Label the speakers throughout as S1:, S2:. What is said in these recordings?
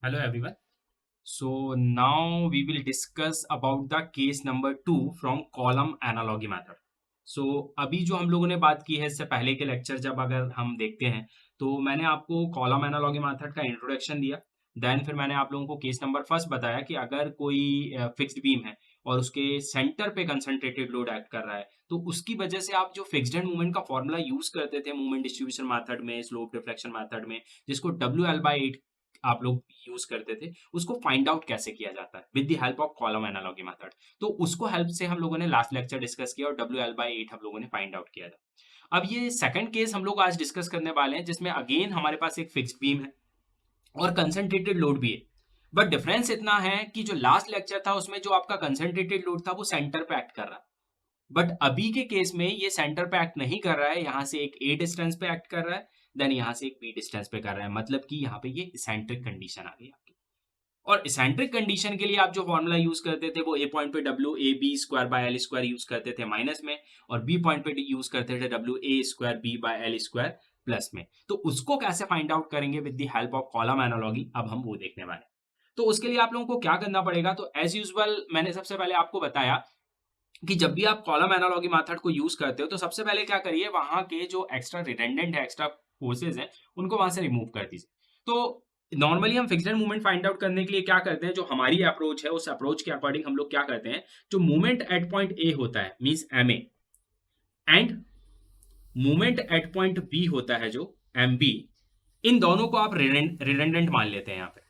S1: Hello everyone. So now we will discuss about the case number 2 from column analogy method. So अभी जो हम लोगों ने बात की है इससे पहले के लेक्चर जब अगर हम देखते हैं तो मैंने आपको कॉलम एनालॉजी मेथड का इंट्रोडक्शन दिया। देन फिर मैंने आप लोगों को केस नंबर फर्स्ट बताया कि अगर कोई फिक्स्ड बीम है और उसके सेंटर पे कंसंट्रेटेड लोड एक्ट कर रहा है तो उसकी वजह से आप जो फिक्स्ड एंड मूवमेंट का फॉर्मूला यूज करते थे मूवमेंट डिस्ट्रीब्यूशन मेथड में स्लोप डिफ्लेक्शन मेथड में जिसको WL/8 आप लोग यूज करते थे उसको फाइंड आउट कैसे किया जाता है with the help of column analogy method. तो उसको हेल्प से हम लोगों ने लास्ट लेक्चर डिस्कस किया और WL/8 हम लोगों ने फाइंड आउट किया था। अब ये सेकंड केस हम लोग आज डिस्कस करने वाले हैं जिसमें अगेन हमारे पास एक फिक्स्ड बीम है और कंसंट्रेटेड लोड भी है। बट डिफरेंस इतना है कि जो लास्ट लेक्चर था उसमें जो आपका कंसंट्रेटेड लोड था वो सेंटर पे एक्ट कर रहा है। बट अभी के केस में ये सेंटर पे एक्ट नहीं कर रहा है, यहाँ से एक ए डिस्टेंस पे एक्ट कर रहा है, देन यहाँ से एक बी डिस्टेंस पे कर रहा है। मतलब कि यहाँ पे ये इसेंट्रिक कंडीशन आ गई आपकी। और इसेंट्रिक कंडीशन के लिए आप जो फॉर्मूला यूज करते थे वो ए पॉइंट पे W A B square by L square use करते थे माइनस में, और बी पॉइंट पे यूज करते थे W A square B by L square plus में। तो उसको कैसे फाइंड आउट करेंगे with the help of column analogy, अब हम वो देखने वाले हैं। तो उसके लिए आप लोगों को क्या करना पड़ेगा, तो एज यूजुअल मैंने सबसे पहले आपको बताया कि जब भी आप कॉलम एनालॉजी मेथड को यूज करते हो तो सबसे पहले क्या करिए, वहां के जो एक्स्ट्रा रिडंडेंट है, एक्स्ट्रा फोर्सेज हैं, उनको वहां से रिमूव कर दीजिए। तो नॉर्मली हम फिक्स्ड मूवमेंट फाइंड आउट करने के लिए क्या करते हैं, जो हमारी अप्रोच है उस अप्रोच के अकॉर्डिंग हम लोग क्या करते हैं, जो मूवमेंट एट पॉइंट ए होता है means M A, and movement at point B होता है जो एम बी, इन दोनों को आप रिडंडेंट मान लेते हैं यहाँ पे,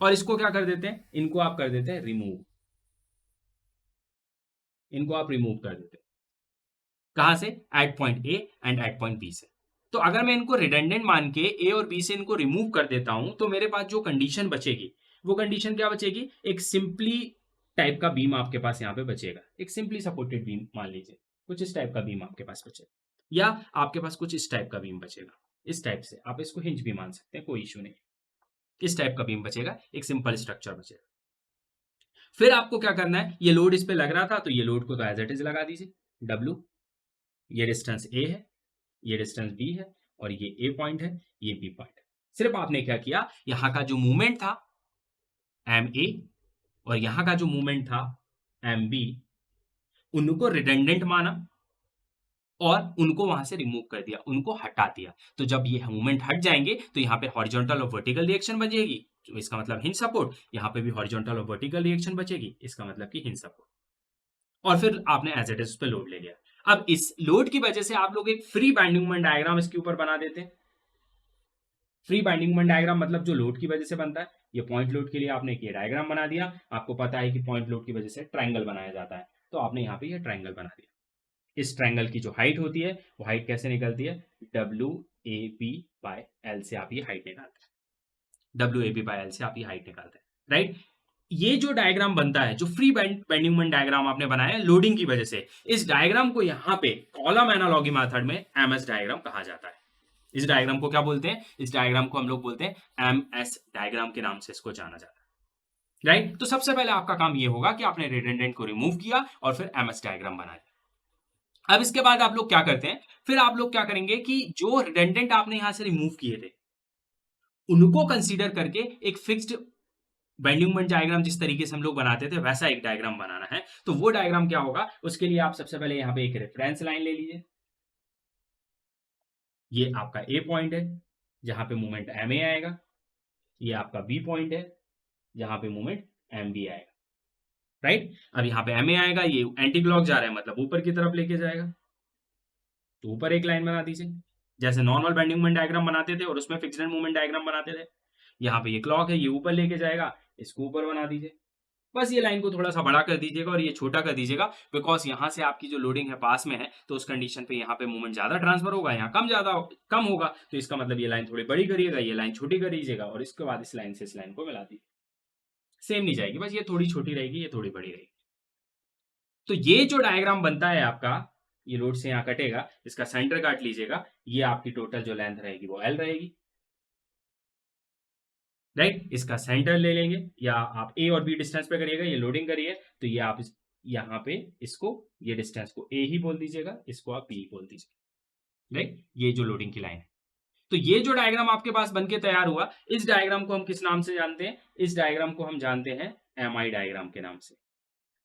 S1: और इसको क्या कर देते हैं, इनको आप कर देते हैं रिमूव। इनको आप रिमूव कर देते हैं कहां से, at point A and at point B से। तो अगर मैं इनको रिडंडेंट मान के ए और बी से इनको रिमूव कर देता हूं तो मेरे पास जो कंडीशन बचेगी वो कंडीशन क्या बचेगी, एक सिंपली टाइप का बीम आपके पास यहाँ पे बचेगा, एक सिंपली सपोर्टेड बीम मान लीजिए, कुछ इस टाइप का बीम आपके पास बचेगा, या आपके पास कुछ इस टाइप का बीम बचेगा। इस टाइप से आप इसको हिंज भी मान सकते हैं, कोई इश्यू नहीं। इस टाइप का बीम बचेगा, एक सिंपल स्ट्रक्चर बचेगा। फिर आपको क्या करना है, ये लोड इस पे लग रहा था तो ये लोड को तो एज इट इज लगा दीजिए, डब्ल्यू, ये डिस्टेंस ए है, ये डिस्टेंस बी है, और ये ए पॉइंट है, ये बी पॉइंट है। सिर्फ आपने क्या किया, यहां का जो मूवमेंट था एम ए और यहां का जो मूवमेंट था एम बी, उनको रिडंडेंट माना और उनको वहां से रिमूव कर दिया, उनको हटा दिया। तो जब ये मूवमेंट हट जाएंगे तो यहाँ पे हॉरिजॉन्टल और वर्टिकल रिएक्शन बचेगी, तो इसका मतलब हिंज सपोर्ट, यहाँ पे भी हॉरिजॉन्टल और वर्टिकल रिएक्शन बचेगी, इसका मतलब कि हिंज सपोर्ट। और फिर आपने एज इट इज उस पर लोड ले लिया। अब इस लोड की वजह से आप लोग एक फ्री बाइंडिंग मोमेंट डायग्राम इसके ऊपर बना देते हैं। फ्री बाइंडिंग मोमेंट डायग्राम मतलब जो लोड की वजह से बनता है, ये पॉइंट लोड के लिए आपने ये डायग्राम बना दिया। आपको पता है कि पॉइंट लोड की वजह से ट्रायंगल बनाया जाता है, तो आपने यहाँ पे ये ट्रायंगल बना दिया। इस ट्रायंगल की जो हाइट होती है वो हाइट कैसे निकलती है, W A B by L से आप ये हाइट निकालते हैं, W A B by L से आप ये हाइट निकालते हैं, राइट। ये जो डायग्राम बनता है, जो फ्री बेंडिंग मोमेंट डायग्राम आपने बनाया है लोडिंग की वजह से, इस डायग्राम को यहाँ पे कॉलम एनालॉजी मेथड में एमएस डायग्राम कहा जाता है। इस डायग्राम को क्या बोलते हैं, इस डायग्राम को हम लोग बोलते हैं एमएस डायग्राम के नाम से इसको जाना जाता है, राइट। तो सबसे पहले आपका काम ये होगा कि आपने रिडंडेंट को रिमूव किया और फिर एमएस डायग्राम बनाया। अब इसके बाद आप लोग क्या करते हैं, फिर आप लोग क्या करेंगे कि जो रिडंडेंट आपने यहां से रिमूव किए थे उनको कंसीडर करके एक फिक्स्ड बेंडिंग मोमेंट डायग्राम जिस तरीके से हम लोग बनाते थे वैसा एक डायग्राम बनाना है। तो वो डायग्राम क्या होगा, उसके लिए आप सबसे पहले यहाँ पे एक रेफरेंस लाइन ले लीजिए। ये आपका ए पॉइंट है जहां पे मूवमेंट एम ए आएगा, ये आपका बी पॉइंट है जहां पे मूवमेंट एम बी आएगा, राइट। अब यहाँ पे एम ए आएगा, ये एंटी क्लॉक जा रहा है मतलब ऊपर की तरफ लेके जाएगा, तो ऊपर एक लाइन बना दीजिए जैसे नॉर्मल बेंडिंग मोमेंट डायग्राम बनाते थे और उसमें फिक्स्ड मूवमेंट डायग्राम बनाते थे। यहाँ पे ये क्लॉक है, ये ऊपर लेके जाएगा, इसको ऊपर बना दीजिए। बस ये लाइन को थोड़ा सा बड़ा कर दीजिएगा और ये छोटा कर दीजिएगा, बिकॉज यहाँ से आपकी जो लोडिंग है पास में है, तो उस कंडीशन पे यहाँ पे मूवमेंट ज्यादा ट्रांसफर होगा, यहाँ कम होगा, तो इसका मतलब ये लाइन थोड़ी बड़ी करिएगा, ये लाइन छोटी कर दीजिएगा, और इसके बाद इस लाइन से इस लाइन को मिला दीजिए। सेम नहीं जाएगी, बस ये थोड़ी छोटी रहेगी, ये थोड़ी बड़ी रहेगी। तो ये जो डायग्राम बनता है आपका, ये रोड से यहाँ कटेगा, इसका सेंटर काट लीजिएगा, ये आपकी टोटल जो लेंथ रहेगी वो एल रहेगी, राइट। इसका सेंटर ले लेंगे, या आप ए और बी डिस्टेंस पे करिएगा, ये लोडिंग करिए, तो ये आप यहाँ पे इसको, ये डिस्टेंस को ए ही बोल दीजिएगा, इसको आप बी बोल दीजिए, राइट। ये जो लोडिंग की लाइन है, तो ये जो डायग्राम आपके पास बनके तैयार हुआ, इस डायग्राम को हम किस नाम से जानते हैं? इस डायग्राम को हम जानते हैं MI डायग्राम के नाम से,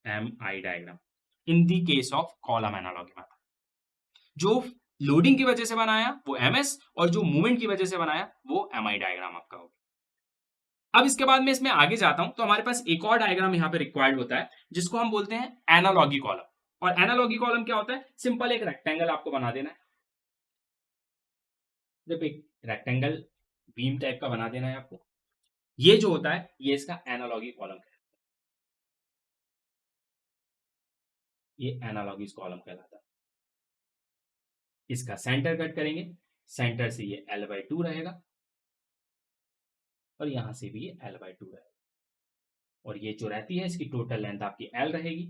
S1: MI diagram in the case of column analogy method. जो लोडिंग की वजह से बनाया वो MS और जो मूवमेंट की वजह से बनाया वो MI डायग्राम आपका होगा। अब इसके बाद में इसमें आगे जाता हूं तो हमारे पास एक और डायग्राम यहां पे रिक्वायर्ड होता है जिसको हम बोलते हैं एनालॉगी कॉलम। और एनालॉगी कॉलम क्या होता है? सिंपल एक रेक्टेंगल आपको बना देना है। जब एक रेक्टेंगल बीम टाइप का बना देना है आपको, ये जो होता है ये इसका एनालॉगी कॉलम है, ये एनालॉगी कॉलम कहलाता है। इसका सेंटर कट करेंगे, सेंटर से ये L/2 रहेगा और यहां से भी ये L/2 रहेगा, और ये जो रहती है इसकी टोटल लेंथ आपकी L रहेगी,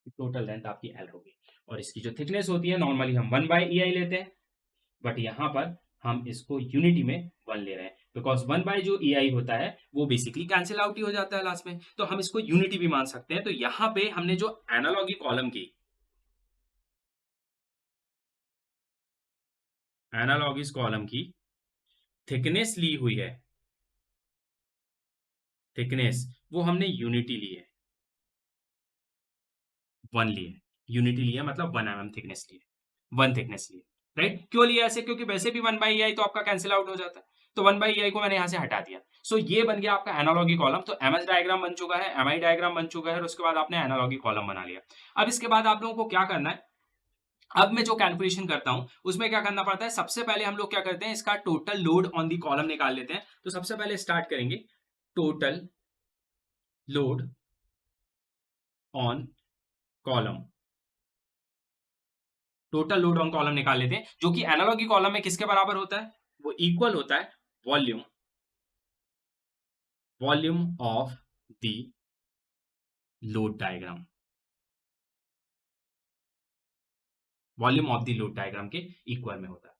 S1: टोटल लेंथ आपकी L होगी। और इसकी जो थिकनेस होती है नॉर्मली हम 1/EI लेते हैं, बट यहां पर हम इसको यूनिटी में 1 ले रहे हैं, बिकॉज 1 जो EI होता है वो बेसिकली कैंसिल आउट ही हो जाता है लास्ट में, तो हम इसको यूनिटी भी मान सकते हैं। तो यहां पे हमने जो एनालॉगी कॉलम की थिकनेस ली हुई है, थिकनेस वो हमने यूनिटी ली है, 1 ली है, यूनिटी ली है मतलब 1 mm थिकनेस ली है, 1 थिकनेस ली है, राइट। क्यों लिया ऐसे? क्योंकि वैसे भी 1/EI तो आपका कैंसिल आउट हो जाता है, तो 1/EI को मैंने यहां से हटा दिया। सो ये बन गया आपका एनालॉगी कॉलम। तो MS डायग्राम बन चुका है, MI डायग्राम बन चुका है, और उसके बाद आपने एनालॉगी कॉलम बना लिया। अब इसके बाद आप लोगों को क्या करना है? अब मैं जो कैलकुलेशन करता हूं उसमें क्या करना पड़ता है? सबसे पहले हम लोग क्या करते हैं, इसका total load on the column निकाल लेते हैं। तो सबसे पहले स्टार्ट करेंगे total load on column, total load on column निकाल लेते हैं, जो कि एनालॉगी कॉलम में किसके बराबर होता है? वो इक्वल होता है volume of the load diagram, volume of the load diagram के इक्वल में होता है।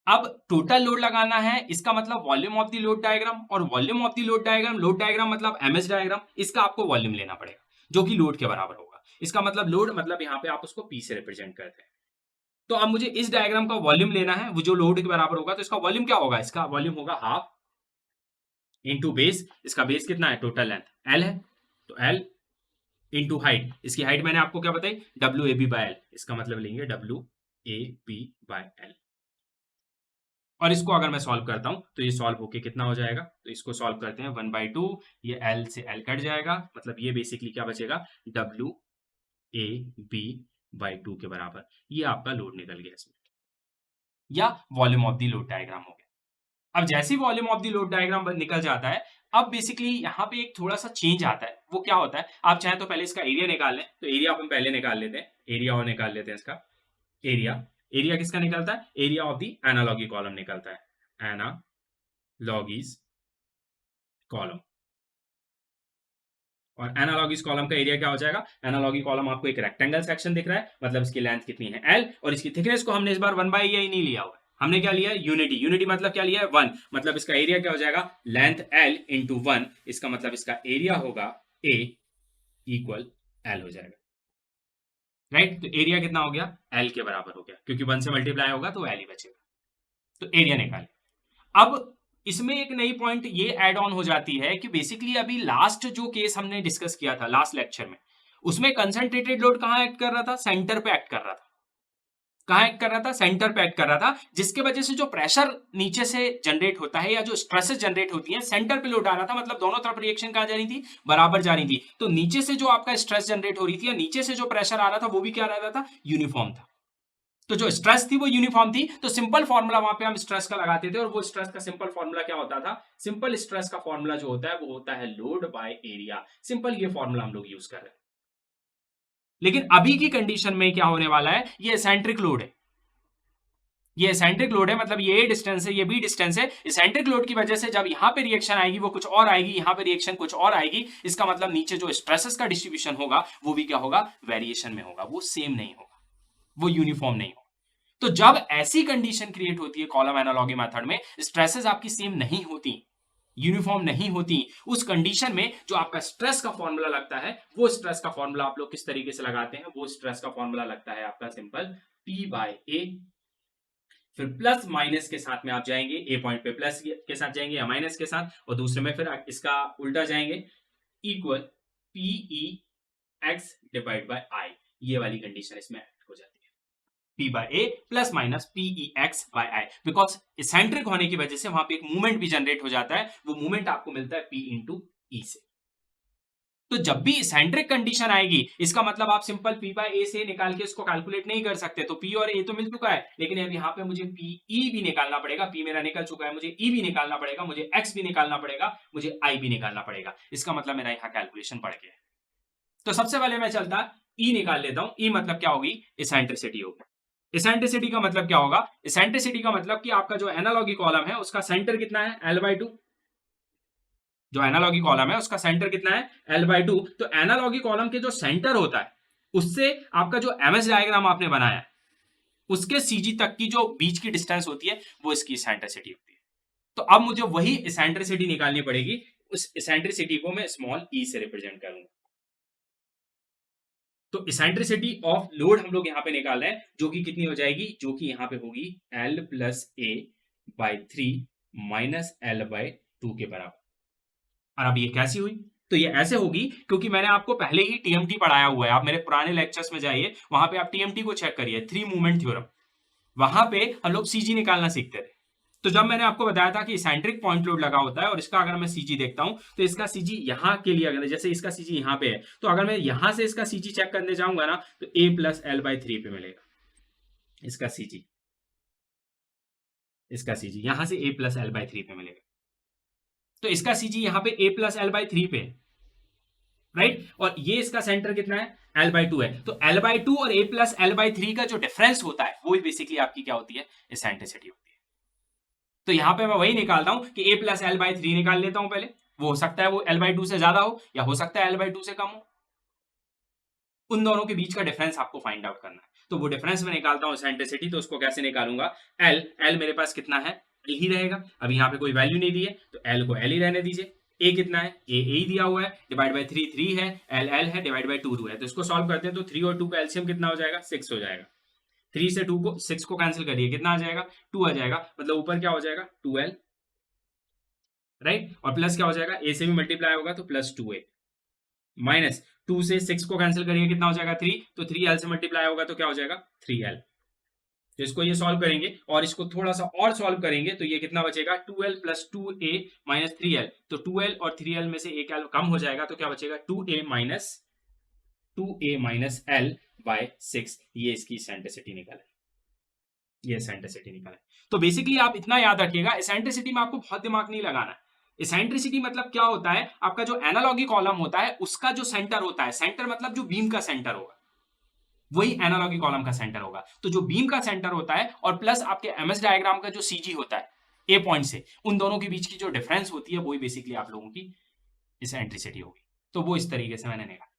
S1: अब टोटल लोड लगाना है, इसका मतलब volume of the load diagram, और volume of the load diagram मतलब MS डायग्राम, इसका आपको वॉल्यूम लेना पड़ेगा जो कि लोड के बराबर होगा। इसका मतलब लोड मतलब यहां पे आप उसको P से रिप्रेजेंट करते हैं। तो अब मुझे इस डायग्राम का वॉल्यूम लेना है, वो जो लोड के बराबर होगा, तो इसका वॉल्यूम क्या होगा? इसका वॉल्यूम होगा हाफ इंटू बेस। इसका बेस कितना है? टोटल लेंथ L है, तो L इंटू हाइट, इसकी हाइट मैंने आपको क्या बताई? WAB/L, इसका मतलब लेंगे WAB/L। और इसको अगर मैं सॉल्व करता हूं तो ये सॉल्व होके कितना हो जाएगा? तो इसको सॉल्व करते हैं 1/2, ये L से L कट जाएगा, मतलब ये बेसिकली क्या बचेगा? WAB/2 के बराबर। ये आपका लोड निकल गया इसमें, या volume of the load diagram हो गया। अब जैसे ही volume of the load diagram निकल जाता है, अब बेसिकली यहाँ पे एक थोड़ा सा चेंज आता है। वो क्या होता है? आप चाहें तो पहले इसका एरिया निकाल लें, तो एरिया हम पहले निकाल लेते हैं, एरिया और निकाल लेते हैं इसका एरिया। एरिया किसका निकलता है? Area of the analogy column निकलता है, एनालॉगीज कॉलम। और एनालॉगीज कॉलम का एरिया क्या हो जाएगा? एनालॉगी कॉलम आपको एक रेक्टेंगल सेक्शन दिख रहा है, मतलब इसकी लेंथ कितनी है? L, और इसकी थिकनेस को हमने इस बार 1/EI नहीं लिया हुआ है, हमने क्या लिया है? यूनिटी। यूनिटी मतलब क्या लिया है? 1, मतलब इसका एरिया क्या हो जाएगा? लेंथ L इंटू 1, इसका मतलब इसका एरिया होगा A इक्वल L हो जाएगा, राइट। तो एरिया कितना हो गया? L के बराबर हो गया, क्योंकि 1 से मल्टीप्लाई होगा तो L ही बचेगा। तो एरिया निकाले। अब इसमें एक नई पॉइंट ये ऐड ऑन हो जाती है कि बेसिकली अभी लास्ट जो केस हमने डिस्कस किया था लास्ट लेक्चर में, उसमें कंसंट्रेटेड लोड कहां एक्ट कर रहा था? सेंटर पे एक्ट कर रहा था। कहां एक्ट कर रहा था? सेंटर पे एक्ट कर रहा था, जिसके वजह से जो प्रेशर नीचे से जनरेट होता है या जो स्ट्रेसेस जनरेट होती हैं, सेंटर पे लोड आ रहा था, मतलब दोनों तरफ रिएक्शन कहां जा रही थी? बराबर जा रही थी। तो नीचे से जो आपका स्ट्रेस जनरेट हो रही थी या नीचे से जो प्रेशर आ रहा था वो भी क्या रहता था? यूनिफॉर्म था। तो जो स्ट्रेस थी वो यूनिफॉर्म थी, तो सिंपल फॉर्मूला वहां पे हम स्ट्रेस का लगाते थे, और वो स्ट्रेस का सिंपल फॉर्मूला क्या होता था? सिंपल स्ट्रेस का फॉर्मूला जो होता है वो होता है लोड बाय एरिया। सिंपल ये फॉर्मूला हम लोग यूज कर रहे हैं। लेकिन अभी की कंडीशन में क्या होने वाला है? ये एसेंट्रिक लोड है, ये एसेंट्रिक लोड है, मतलब ये डिस्टेंस है, ये भी डिस्टेंस है। एसेंट्रिक लोड की वजह से जब यहां पे रिएक्शन आएगी वो कुछ और आएगी, यहां पे रिएक्शन कुछ और आएगी। इसका मतलब नीचे जो स्ट्रेसेस का डिस्ट्रीब्यूशन होगा वो भी क्या होगा? वेरिएशन में होगा, वो सेम नहीं होगा, वो यूनिफॉर्म नहीं होगा। तो जब ऐसी कंडीशन क्रिएट होती है कॉलम एनालॉगी मेथड में, स्ट्रेसेस आपकी सेम नहीं होती, यूनिफॉर्म नहीं होती, उस कंडीशन में जो आपका स्ट्रेस का फॉर्मूला लगता है, वो स्ट्रेस का फॉर्मूला आप लोग किस तरीके से लगाते हैं? वो स्ट्रेस का फॉर्मूला लगता है आपका सिंपल P/A फिर प्लस माइनस के साथ में आप जाएंगे, ए पॉइंट पे प्लस के साथ जाएंगे या माइनस के साथ, और दूसरे में फिर इसका उल्टा जाएंगे, equal p e x divide by I, ये वाली कंडीशन इसमें ऐड हो जाती है, p by a plus minus p e x by I, because eccentric होने की वजह से वहां पे एक मूवमेंट भी जनरेट हो जाता है, वो मूवमेंट आपको मिलता है पी इंटू ई से। तो जब भी इसेंट्रिक कंडीशन आएगी, इसका मतलब आप सिंपल पी बाय ए से निकाल के इसको कैलकुलेट नहीं कर सकते, तो पी और ए तो मिल चुका है, लेकिन अब यहाँ पे मुझे पी ई भी निकालना पड़ेगा, पी मेरा निकल चुका है, मुझे ई भी निकालना पड़ेगा, मुझे एक्स भी निकालना पड़ेगा, मुझे आई भी निकालना पड़ेगा, इसका मतलब मेरा यहाँ कैलकुलेशन बढ़ गया है। तो सबसे पहले मैं चलता ई निकाल लेता हूं, ई मतलब क्या होगी, इसेंट्रिसिटी होगी। इसेंट्रिसिटी का मतलब क्या होगा, इसेंट्रिसिटी का मतलब कि आपका जो एनालॉगी कॉलम है उसका सेंटर कितना है, L/2, जो एनालॉगी कॉलम है उसका सेंटर कितना है, L/2। तो एनालॉगी कॉलम के जो सेंटर होता है उससे आपका जो एमएस डायग्राम आपने बनाया है उसके सीजी तक की जो बीच की डिस्टेंस होती है वो इसकी इसेंट्रिसिटी होती है। तो अब मुझे वही इसेंट्रिसिटी निकालनी पड़ेगी, उस इसेंट्रिसिटी को मैं स्मॉल ई से रिप्रेजेंट करूंगा। तो इसेंट्रिसिटी ऑफ लोड हम लोग यहां पे निकाल रहे हैं, जो कि कितनी हो जाएगी, जो कि यहां पे होगी L plus A by 3 minus L/2 के बराबर। और अब ये कैसी हुई, तो ये ऐसे होगी क्योंकि मैंने आपको पहले ही टीएमटी पढ़ाया हुआ है, आप मेरे पुराने लेक्चर्स में जाइए, वहां पे आप टीएमटी को चेक करिए, 3 मूवमेंट थ्योरम, वहां पे हम लोग सीजी निकालना सीखते थे। तो जब मैंने आपको बताया था कि इसेंट्रिक पॉइंट लोड लगा होता है और इसका अगर मैं सीजी देखता हूं तो इसका सीजी यहां के लिए, अगर जैसे इसका सीजी यहां पे है, तो अगर मैं यहां से इसका सीजी चेक करने जाऊंगा ना तो ए प्लस L/3 पे मिलेगा इसका सीजी, इसका सीजी यहां से ए प्लस L/3 पे मिलेगा। तो इसका सीजी यहां पे ए प्लस L/3 पे, राइट, और ये इसका सेंटर कितना है, L/2 है। तो L/2 और ए प्लस L/3 का जो डिफरेंस होता है वो बेसिकली आपकी क्या होती है, इसेंट्रिसिटी होती है। तो यहां पे मैं वही निकालता हूं कि a प्लस L/3 निकाल लेता हूं पहले, वो हो सकता है वो L/2 से ज्यादा हो या हो सकता है L/2 से कम हो, उन दोनों के बीच का डिफरेंस आपको फाइंड आउट करना है। तो वो डिफरेंस में निकालता हूं इसेंट्रिसिटी, तो उसको कैसे निकालूंगा, L मेरे पास कितना है, L ही रहेगा, अब यहाँ पे कोई वैल्यू नहीं दी है तो L को L ही रहने दीजिए। A कितना है, A ही दिया हुआ है, डिवाइड बाई 3 3 है, L है, डिवाइड बाई 2 2 है, तो इसको सॉल्व करते हैं तो 3 और 2 का एलसीएम कितना हो जाएगा, 6 हो जाएगा। 3 से 2 को 6 को कैंसिल करिए, कितना आ जाएगा, 2 आ जाएगा, मतलब ऊपर क्या हो जाएगा 2L, राइट, और प्लस क्या हो जाएगा, ए से भी मल्टीप्लाई होगा तो प्लस 2A, माइनस 2 से 6 को कैंसिल करिए, कितना हो जाएगा 3, तो 3L से मल्टीप्लाई होगा तो क्या हो जाएगा 3L। तो इसको ये सॉल्व करेंगे और इसको थोड़ा सा और सॉल्व करेंगे तो ये कितना बचेगा, 2L plus 2A minus 3L, तो 2L और 3L में से एक L कम हो जाएगा तो क्या बचेगा 2A माइनस L बाय 6, ये इसकी इसेंट्रिसिटी निकाले, ये इसेंट्रिसिटी निकाले। तो बेसिकली आप इतना याद रखिएगा, इसेंट्रिसिटी में आपको बहुत दिमाग नहीं लगाना है। इसेंट्रिसिटी मतलब क्या होता है, आपका जो एनालॉगी कॉलम होता है उसका जो सेंटर होता है, सेंटर मतलब जो बीम का सेंटर होगा वही एनालॉगी कॉलम का सेंटर होगा। तो जो बीम का सेंटर होता है और प्लस आपके एमएस डायग्राम का जो सीजी होता है ए पॉइंट से, उन दोनों के बीच की जो डिफरेंस होती है वही बेसिकली आप लोगों की इसेंट्रिसिटी होगी। तो वो इस तरीके से मैंने निकाला।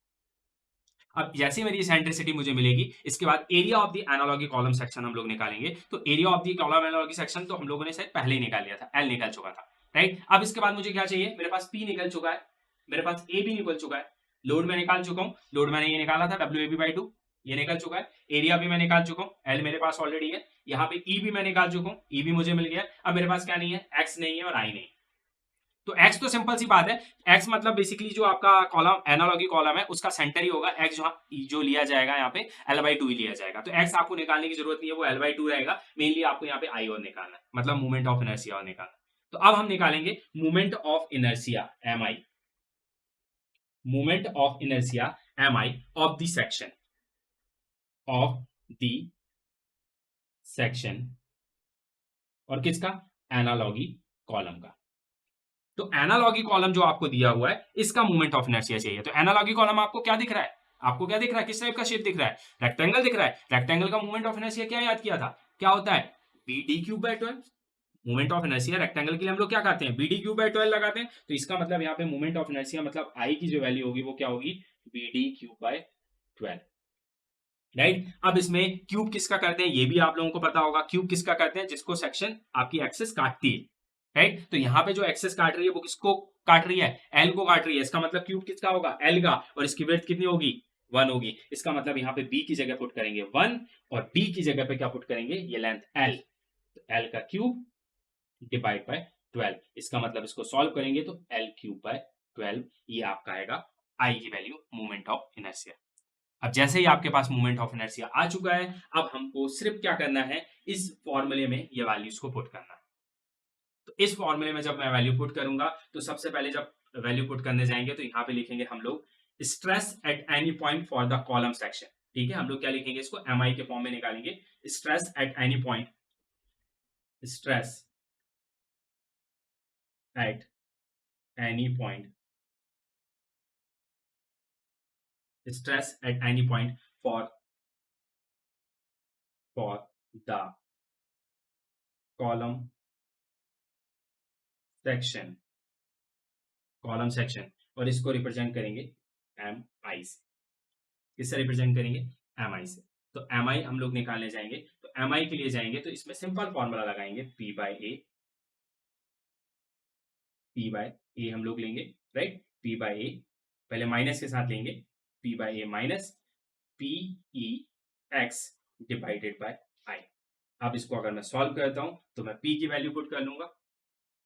S1: अब जैसे मेरी इसेंट्रिसिटी मुझे मिलेगी, इसके बाद area of the analogy column section हम लोग निकालेंगे। तो area of the column analogy section तो हम लोगों ने शायद पहले ही निकाल लिया था, एल निकल चुका था, राइट। अब इसके बाद मुझे क्या चाहिए, मेरे पास पी निकल चुका है, मेरे पास ए भी निकल चुका है, लोड में निकाल चुका हूं, लोड मैंने ये निकाला था WAB/2, ये निकल चुका है, एरिया भी मैं निकाल चुका हूं, एल मेरे पास ऑलरेडी है, यहाँ पे ई भी मैं निकाल चुका हूं, ई भी मुझे मिल गया। अब मेरे पास क्या नहीं है, एक्स नहीं है और आई नहीं। तो x तो सिंपल सी बात है, x मतलब बेसिकली जो आपका कॉलम एनालॉगी कॉलम है उसका सेंटर ही होगा, x जो लिया जाएगा यहाँ पे L/2 ही लिया जाएगा। तो x आपको निकालने की जरूरत नहीं है, वो L/2 रहेगा। मेनली आपको यहाँ पे I और निकालना है, मतलब मूवमेंट ऑफ इनर्शिया और निकालना। तो अब हम निकालेंगे movement of inertia MI, movement of inertia MI of the section, of the section, और किसका, एनालॉगी कॉलम का। तो एनालॉगी कॉलम जो आपको दिया हुआ है इसका मूवमेंट ऑफ इनर्शिया चाहिए। तो एनालॉगी कॉलम आपको क्या दिख रहा है, आपको क्या दिख रहा है, किस टाइप का शेप दिख रहा है, रेक्टेंगल दिख रहा है। रेक्टेंगल का मूवमेंट ऑफ इनर्शिया क्या याद किया था, क्या होता है, BD³/12। Movement of inertia rectangle के लिए हम लोग क्या करते हैं, BD³/12 लगाते हैं। तो इसका मतलब यहाँ पे मूवमेंट ऑफ इनर्शिया मतलब आई की जो वैल्यू होगी वो क्या होगी, BD³/12, राइट। अब इसमें क्यूब किसका करते हैं ये भी आप लोगों को पता होगा, क्यूब किसका करते हैं, जिसको सेक्शन आपकी एक्सेस काटती है, राइट। तो यहाँ पे जो एक्सेस काट रही है वो किसको काट रही है, एल को काट रही है। इसका मतलब क्यूब किसका होगा, एल का, और इसकी विड्थ कितनी होगी, 1 होगी। इसका मतलब यहाँ पे बी की जगह पुट करेंगे 1 और डी की जगह पे क्या पुट करेंगे, ये लेंथ एल, तो एल का क्यूब डिवाइड बाय 12, इसका मतलब इसको सॉल्व करेंगे तो एल क्यूब बाय 12, ये आपका आएगा आई की वैल्यू मोमेंट ऑफ इनर्शिया। अब जैसे ही आपके पास मोमेंट ऑफ इनर्शिया आ चुका है, अब हमको सिर्फ क्या करना है, इस फॉर्मूले में ये वैल्यूज को पुट करना है। तो इस फॉर्मूले में जब मैं वैल्यू पुट करूंगा तो सबसे पहले जब वैल्यू पुट करने जाएंगे तो यहाँ पे लिखेंगे हम लोग stress at any point for the column section. ठीक है, हम लोग क्या लिखेंगे, इसको एम आई के फॉर्म में निकालेंगे। Stress at any point, stress at any point, stress at any point for the column section, और इसको रिप्रेजेंट करेंगे एम आई से। किससे रिप्रेजेंट करेंगे, एम आई से। तो एम आई हम लोग निकालने जाएंगे, तो एम आई के लिए जाएंगे तो इसमें सिंपल फॉर्मूला लगाएंगे, पी बाय ए हम लोग लेंगे, राइट। पी बाय ए पहले माइनस के साथ लेंगे, p by a minus p e x divided by I. अब इसको अगर मैं सॉल्व करता हूं तो मैं p की वैल्यू पुट कर लूंगा,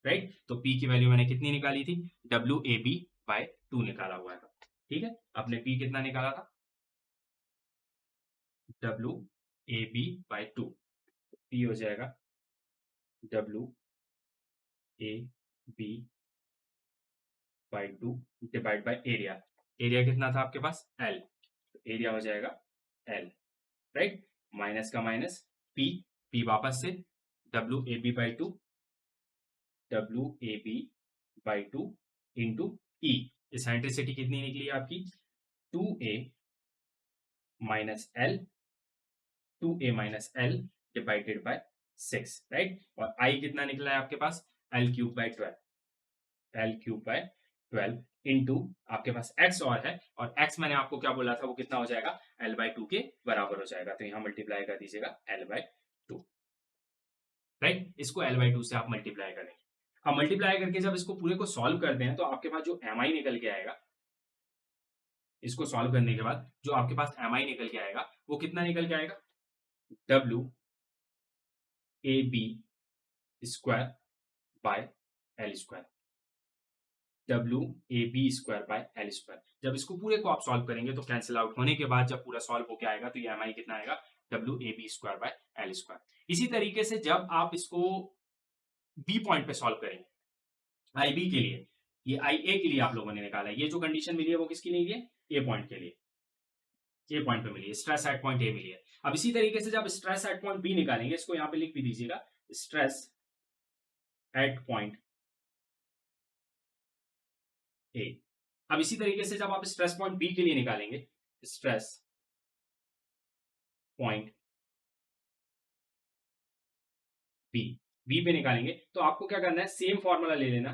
S1: राइट। तो p की वैल्यू मैंने कितनी निकाली थी, WAB बाय 2 निकाला हुआ था। ठीक है, आपने p कितना निकाला था, WAB बाय 2, p हो जाएगा WAB by 2 divide by area. Area कितना था आपके पास, L, तो एरिया हो जाएगा L, राइट। माइनस का माइनस, p वापस से WAB by 2, WAB by 2 into e. Eccentricity कितनी निकली है आपकी, 2a minus l, 2a minus l divided by 6, right. और आई कितना निकला है आपके पास, l cube by 12, l cube by 12 into आपके पास x और है, और x मैंने आपको क्या बोला था, वो कितना हो जाएगा, l बाय 2 के बराबर हो जाएगा। तो यहाँ मल्टीप्लाई कर दीजिएगा l बाय 2, राइट। इसको l बाय 2 से आप मल्टीप्लाई करेंगे। अब मल्टीप्लाई करके जब इसको पूरे को सॉल्व करते हैं तो आपके पास जो एम आई निकल के आएगा, इसको सॉल्व करने के बाद जो आपके पास एम आई निकल के आएगा वो कितना निकल के आएगा, WAB square by L square, WAB square by L square. जब इसको पूरे को आप सॉल्व करेंगे तो कैंसिल आउट होने के बाद जब पूरा सॉल्व होके आएगा तो ये एम आई कितना आएगा, WAB square by L square. इसी तरीके से जब आप इसको बी पॉइंट पे सॉल्व करेंगे, आई बी के लिए, ये आई ए के लिए आप लोगों ने निकाला है, ये जो कंडीशन मिली है वो किसके लिए है, ए पॉइंट के लिए, ए पॉइंट पे मिली है, स्ट्रेस एट पॉइंट ए मिली है। अब इसी तरीके से जब स्ट्रेस एट पॉइंट बी निकालेंगे, इसको यहां पे लिख भी दीजिएगा, स्ट्रेस एट पॉइंट ए। अब इसी तरीके से जब आप स्ट्रेस पॉइंट बी के लिए निकालेंगे, स्ट्रेस पॉइंट बी, बी पे निकालेंगे तो आपको क्या करना है, सेम फॉर्मूला ले लेना,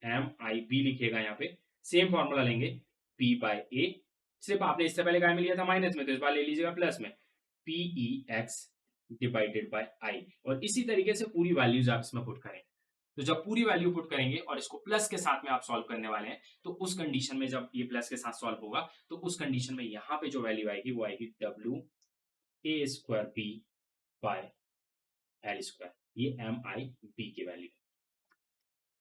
S1: एम आई बी लिखिएगा यहाँ पे, सेम फॉर्मूला लेंगे, पी बाय ए, सिर्फ आपने इससे पहले काय में लिया था माइनस में, तो इस बार ले लीजिएगा प्लस में, पीई एक्स डिवाइडेड बाय आई। और इसी तरीके से पूरी वैल्यूज आप इसमें पुट करें। तो जब पूरी वैल्यू पुट करेंगे और इसको प्लस के साथ में आप सॉल्व करने वाले हैं, तो उस कंडीशन में जब ये प्लस के साथ सॉल्व होगा तो उस कंडीशन में यहाँ पे जो वैल्यू आएगी वो आएगी WA square B by L square, ये एम आई बी की वैल्यू,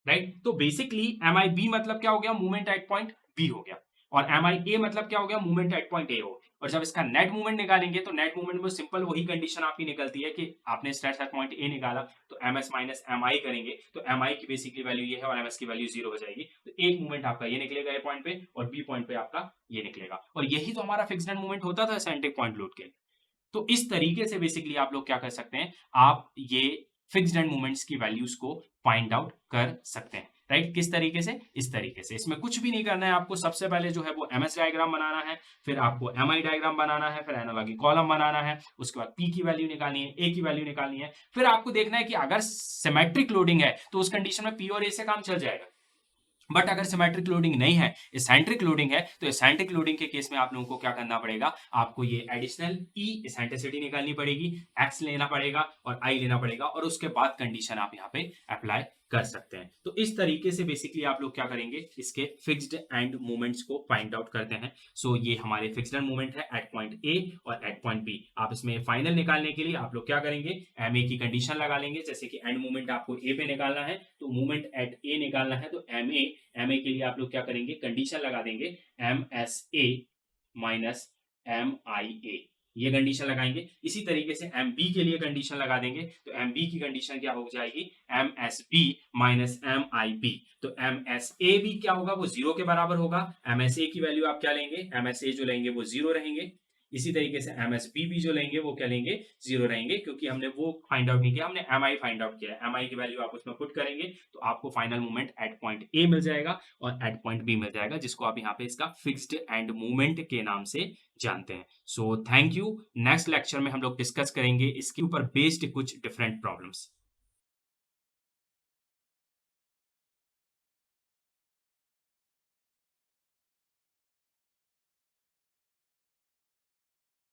S1: राइट। तो बेसिकली एम आई बी मतलब क्या हो गया, मूवमेंट एट पॉइंट बी हो गया, और एम आई ए मतलब क्या हो गया, मूवमेंट एट पॉइंट ए हो। और जब इसका नेट मूवमेंट निकालेंगे तो नेट मूवमेंट में सिंपल वही कंडीशन आपकी निकलती है कि आपने स्ट्रेस एट पॉइंट ए निकाला तो एम एस माइनस एम आई करेंगे, तो एम आई की बेसिकली वैल्यू ये है और एम एस की वैल्यू 0 हो जाएगी। तो एक मूवमेंट आपका ये निकलेगा ए पॉइंट पे, और बी पॉइंट पे आपका ये निकलेगा, और यही तो हमारा फिक्स्ड मूवमेंट होता था सेंट्रिक पॉइंट लोड के। तो इस तरीके से बेसिकली आप लोग क्या कर सकते हैं, आप ये फिक्स्ड एंड मूवमेंट्स की वैल्यूज को फाइंड आउट कर सकते हैं, राइट। किस तरीके से, इस तरीके से। इसमें कुछ भी नहीं करना है आपको, सबसे पहले जो है वो एमएस डायग्राम बनाना है, फिर आपको एमआई डायग्राम बनाना है, फिर एनालॉगी कॉलम बनाना है, उसके बाद पी की वैल्यू निकालनी है, ए की वैल्यू निकालनी है, फिर आपको देखना है कि अगर सिमेट्रिक लोडिंग है तो उस कंडीशन में पी और ए से काम चल जाएगा। बट अगर सिमेट्रिक लोडिंग नहीं है, एसेंट्रिक लोडिंग है, तो एसेंट्रिक लोडिंग के केस में आप लोगों को क्या करना पड़ेगा, आपको ये एडिशनल ई एसेंट्रिसिटी निकालनी पड़ेगी, एक्स लेना पड़ेगा और आई लेना पड़ेगा, और उसके बाद कंडीशन आप यहाँ पे अप्लाई कर सकते हैं। तो इस तरीके से बेसिकली आप लोग क्या करेंगे, इसके फिक्स्ड एंड मोमेंट्स को फाइंड आउट करते हैं। सो ये हमारे फिक्स्ड एंड मोमेंट है एट पॉइंट ए और एट पॉइंट बी। आप इसमें फाइनल निकालने के लिए आप लोग क्या करेंगे, एम ए की कंडीशन लगा लेंगे। जैसे कि एंड मोमेंट आपको ए पे निकालना है, तो मोमेंट एट ए निकालना है, तो एम ए के लिए आप लोग क्या करेंगे, कंडीशन लगा देंगे M S A minus M I A, ये कंडीशन लगाएंगे। इसी तरीके से एम बी के लिए कंडीशन लगा देंगे, तो एम बी की कंडीशन क्या हो जाएगी, M S B minus M I B. तो एम एस ए भी क्या होगा, वो जीरो के बराबर होगा। एम एस ए की वैल्यू आप क्या लेंगे, एम एस ए जो लेंगे वो जीरो रहेंगे। इसी तरीके से एम एस बी भी जो लेंगे वो क्या लेंगे, जीरो रहेंगे, क्योंकि हमने वो फाइंड आउट नहीं किया, हमने एम आई फाइंड आउट किया है। एम आई की वैल्यू आप उसमें पुट करेंगे तो आपको final moment at point A मिल जाएगा और एट पॉइंट बी मिल जाएगा, जिसको आप यहाँ पे इसका फिक्स्ड एंड मोमेंट के नाम से जानते हैं। So thank you. Next lecture में हम लोग डिस्कस करेंगे इसके ऊपर बेस्ड कुछ डिफरेंट प्रॉब्लम्स।